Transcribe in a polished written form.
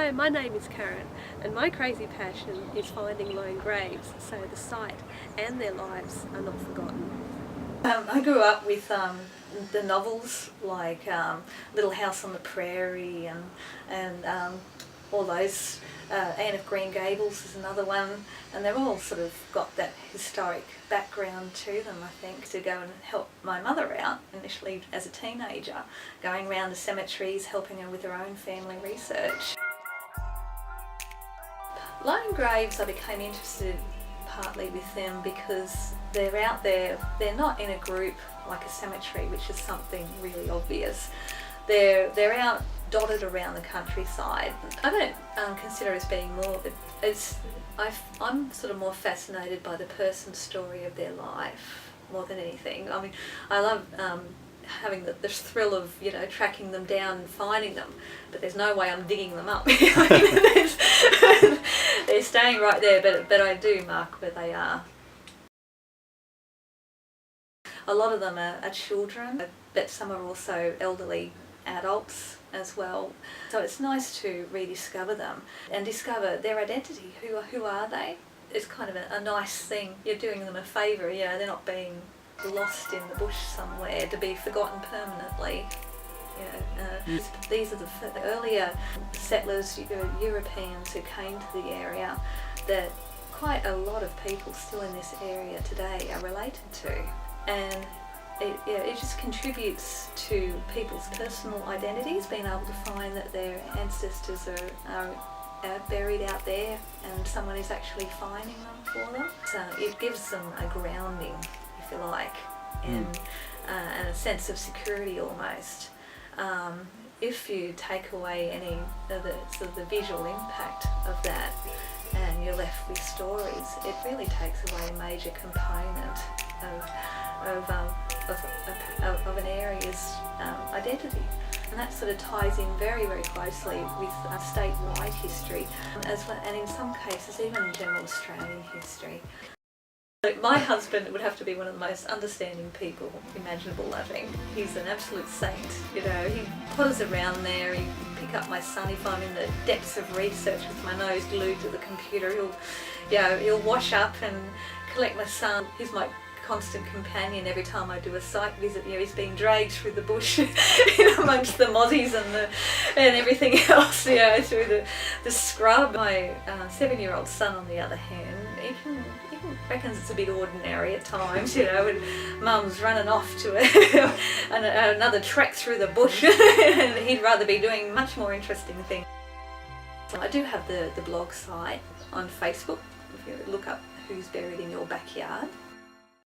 Hi, my name is Karen, and my crazy passion is finding lone graves so the site and their lives are not forgotten. I grew up with the novels like Little House on the Prairie and all those. Anne of Green Gables is another one, and they've all sort of got that historic background to them, I think, to go and help my mother out initially as a teenager, going around the cemeteries, helping her with her own family research. Lone graves, I became interested partly with them because they're out there, they're not in a group like a cemetery, which is something really obvious. They're out dotted around the countryside. I don't consider it as being more, but I'm sort of more fascinated by the person's story of their life more than anything. I mean, I love having the thrill of, you know, tracking them down and finding them, but there's no way I'm digging them up. They're staying right there, but I do mark where they are. A lot of them are children, but some are also elderly adults as well. So it's nice to rediscover them and discover their identity. Who are they? It's kind of a nice thing. You're doing them a favour, you know, they're not being lost in the bush somewhere to be forgotten permanently. You know, these are the earlier settlers, Europeans who came to the area that quite a lot of people still in this area today are related to. And it just contributes to people's personal identities, being able to find that their ancestors are buried out there and someone is actually finding them for them. So it gives them a grounding, if you like, and a sense of security almost. If you take away any of the sort of the visual impact of that and you're left with stories, it really takes away a major component of an area's identity. And that sort of ties in very, very closely with statewide history, as well, and in some cases even general Australian history. My husband would have to be one of the most understanding people imaginable, I think. He's an absolute saint, you know. He potters around there, he'd pick up my son if I'm in the depths of research with my nose glued to the computer. He'll wash up and collect my son. He's my constant companion every time I do a site visit. You know, he's being dragged through the bush amongst the mozzies and everything else, you know, through the scrub. My 7-year-old son, on the other hand, he reckons it's a bit ordinary at times, you know, and mum's running off to another trek through the bush and he'd rather be doing much more interesting things. So I do have the blog site on Facebook. If you look up Who's Buried in Your Backyard,